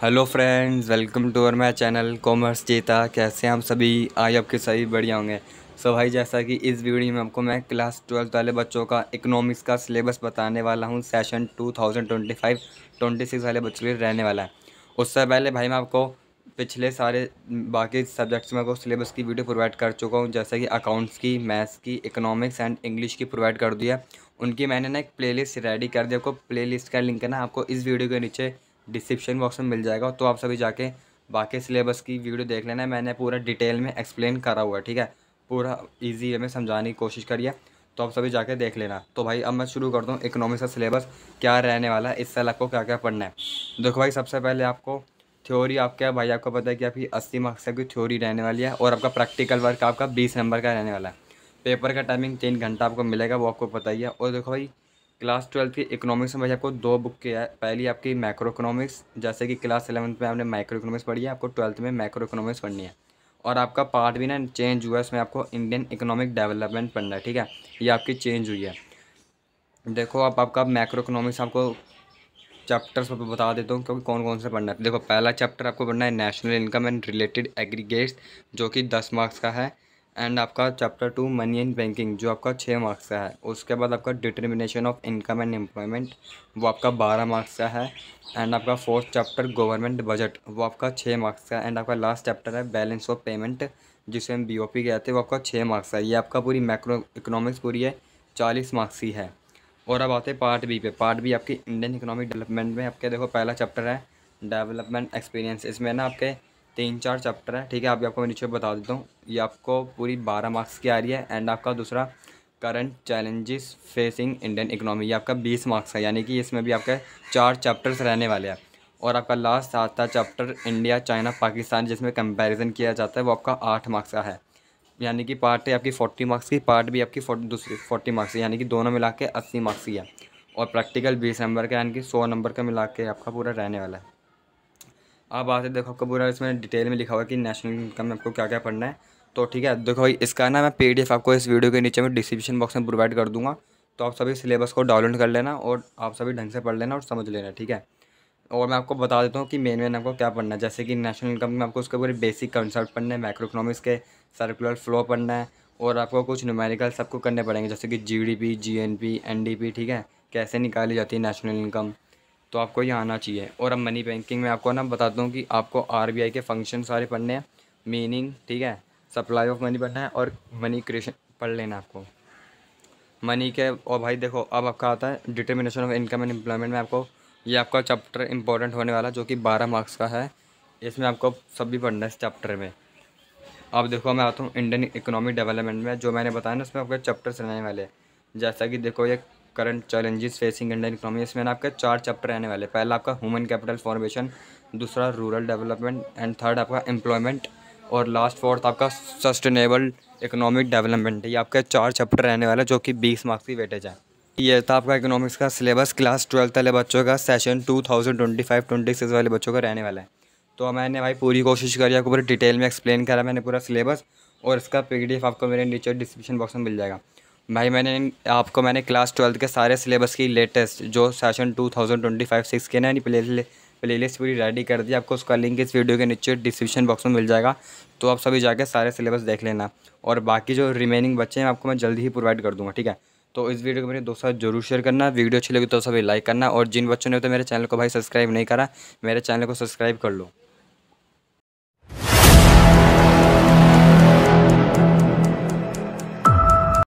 Hello friends, welcome to our my channel commerce चेता। कैसे हैं हम सभी? आई आपके सभी बढ़िया होंगे। सो भाई, जैसा कि इस वीडियो में आपको मैं क्लास 12 वाले बच्चों का इकोनॉमिक्स का सिलेबस बताने वाला हूं। सेशन 2025-26 वाले बच्चों के लिए रहने वाला है। उससे पहले भाई मैं आपको पिछले सारे बाकी सब्जेक्ट्स में आपको सिलेबस की वीडियो प्रोवाइड कर चुका हूँ, जैसे कि अकाउंट्स की, मैथ्स की, इकोनॉमिक्स एंड इंग्लिश की प्रोवाइड कर दिया। उनकी मैंने ना एक प्लेलिस्ट रेडी कर दिया। आपको प्लेलिस्ट का लिंक है ना, आपको इस वीडियो के नीचे डिस्क्रिप्शन बॉक्स में मिल जाएगा। तो आप सभी जाके बाकी सिलेबस की वीडियो देख लेना। मैंने पूरा डिटेल में एक्सप्लेन करा हुआ है, ठीक है। पूरा इजी वे में समझाने की कोशिश करिए, तो आप सभी जाके देख लेना। तो भाई अब मैं शुरू करता हूँ इकोनॉमिक्स का सिलेबस क्या रहने वाला है, इस साल आपको क्या क्या पढ़ना है। देखो भाई, सबसे पहले आपको थ्योरी, आपका भाई आपको पता है कि आपकी 80 मार्क्स की थ्योरी रहने वाली है, और आपका प्रैक्टिकल वर्क आपका 20 नंबर का रहने वाला है। पेपर का टाइमिंग 3 घंटा आपको मिलेगा, वो आपको पता ही है। और देखो भाई, क्लास 12 की इकोनॉमिक्स में भाई आपको दो बुक की है। पहली आपकी मैक्रो इकोनॉमिक्स, जैसे कि क्लास 11th में आपने माइक्रो इकोनॉमिक्स पढ़ी है, आपको 12th में मैक्रो इकोनॉमिक्स पढ़नी है। और आपका पार्ट भी ना चेंज हुआ है, इसमें आपको इंडियन इकोनॉमिक डेवलपमेंट पढ़ना है, ठीक है। ये आपकी चेंज हुई है। देखो अब आपका मैक्रो इकोनॉमिक्स आपको चैप्टर्स बता देता हूँ, क्योंकि कौन कौन से पढ़ना है। देखो, पहला चैप्टर आपको पढ़ना है national income and related aggregates, जो कि 10 मार्क्स का है। एंड आपका चैप्टर 2 मनी एंड बैंकिंग, जो आपका 6 मार्क्स का है। उसके बाद आपका determination of income and employment, वो आपका 12 मार्क्स का है। एंड आपका फोर्थ चैप्टर गवर्नमेंट बजट, वो आपका 6 मार्क्स का है। एंड आपका लास्ट चैप्टर है बैलेंस ऑफ पेमेंट, जिसे हम BOP कहते हैं, वो आपका 6 मार्क्स का है। ये आपका पूरी मैक्रो इकोनॉमिक्स पूरी है, 40 मार्क्स की है। और अब आते हैं पार्ट बी पे। पार्ट बी आपकी इंडियन इकोनॉमिक डेवलपमेंट में आपके देखो पहला चैप्टर है डेवलपमेंट एक्सपीरियंस। इसमें ना आपके 3-4 चैप्टर है, ठीक है। अभी आपको मैं नीचे बता देता हूँ। ये आपको पूरी 12 मार्क्स की आ रही है। एंड आपका दूसरा current challenges facing Indian economy, ये आपका 20 मार्क्स है, यानी कि इसमें भी आपके 4 चैप्टर्स रहने वाले हैं। और आपका लास्ट 7वां चैप्टर इंडिया चाइना पाकिस्तान, जिसमें कंपैरिजन किया जाता है, वो आपका 8 मार्क्स का है। यानी कि पार्ट है आपकी 40 मार्क्स की, पार्ट भी आपकी दूसरी 40 मार्क्स की, यानी कि दोनों मिला के 80 मार्क्स की है। और प्रैक्टिकल 20 नंबर का, यानी कि 100 नंबर का मिला के आपका पूरा रहने वाला है। अब आते देखो, आपका पूरा इसमें डिटेल में लिखा हुआ है कि नेशनल इनकम में आपको क्या क्या पढ़ना है। तो ठीक है, देखो भाई, इसका ना मैं PDF आपको इस वीडियो के नीचे में डिस्क्रिप्शन बॉक्स में प्रोवाइड कर दूंगा। तो आप सभी सिलेबस को डाउनलोड कर लेना, और आप सभी ढंग से पढ़ लेना और समझ लेना, ठीक है। और मैं आपको बता देता हूँ कि मेन आपको क्या पढ़ना है। जैसे कि नेशनल इनकम में आपको उसके पूरे बेसिक कंसेप्ट पढ़ना है, मैक्रो इकोनॉमिक्स के सर्कुलर फ्लो पढ़ना है। और आपको कुछ न्यूमेरिकल सबको करने पड़ेंगे, जैसे कि GDP, GNP, NDP, ठीक है, कैसे निकाली जाती है नेशनल इनकम। तो आपको ये आना चाहिए। और अब मनी बैंकिंग में आपको ना बताता हूँ कि आपको RBI के फंक्शन सारे पढ़ने हैं, मीनिंग, ठीक है, सप्लाई ऑफ मनी पढ़ना है, और मनी क्रिएशन पढ़ लेना आपको मनी के। और भाई देखो, अब आपका आता है determination of income and employment में आपको ये आपका चैप्टर इंपॉर्टेंट होने वाला, जो कि 12 मार्क्स का है। इसमें आपको सब भी पढ़ना है इस चैप्टर में। अब देखो, मैं आता हूँ इंडियन इकोनॉमिक डेवलपमेंट में। जो मैंने बताया ना, उसमें आपके चैप्टर्स रहने वाले हैं। जैसा कि देखो, ये current challenges facing Indian economy, इसमें ना आपके 4 चैप्टर रहने वाले। पहला आपका ह्यूमन कैपिटल फॉर्मेशन, दूसरा रूरल डेवलपमेंट, एंड थर्ड आपका एम्प्लॉयमेंट, और लास्ट फोर्थ आपका सस्टेनेबल इकोनॉमिक डेवलपमेंट। ये आपके 4 चैप्टर रहने वाले, जो कि 20 मार्क्स की वेटेज है। ये था आपका इकोनॉमिक्स का सिलेबस क्लास 12 वाले बच्चों का, सेशन 2025-26 वाले बच्चों का रहने वाला है। तो मैंने भाई पूरी कोशिश करी, आपको पूरी डिटेल में एक्सप्लेन करा मैंने पूरा सिलेबस। और इसका PDF आपको मेरे नीचे डिस्क्रिप्शन बॉक्स में मिल जाएगा। भाई मैंने क्लास 12 के सारे सिलेबस की लेटेस्ट जो सेशन 2025-26 के ना प्लेलिस्ट पूरी रेडी कर दी। आपको उसका लिंक इस वीडियो के नीचे डिस्क्रिप्शन बॉक्स में मिल जाएगा। तो आप सभी जाके सारे सिलेबस देख लेना। और बाकी जो रिमेनिंग बच्चे हैं, आपको मैं जल्दी ही प्रोवाइड कर दूँगा, ठीक है। तो इस वीडियो को मेरे दोस्तों साथ जरूर शेयर करना। वीडियो अच्छी लगी तो सभी लाइक करना। और जिन बच्चों ने तो मेरे चैनल को भाई सब्सक्राइब नहीं करा, मेरे चैनल को सब्सक्राइब कर लो।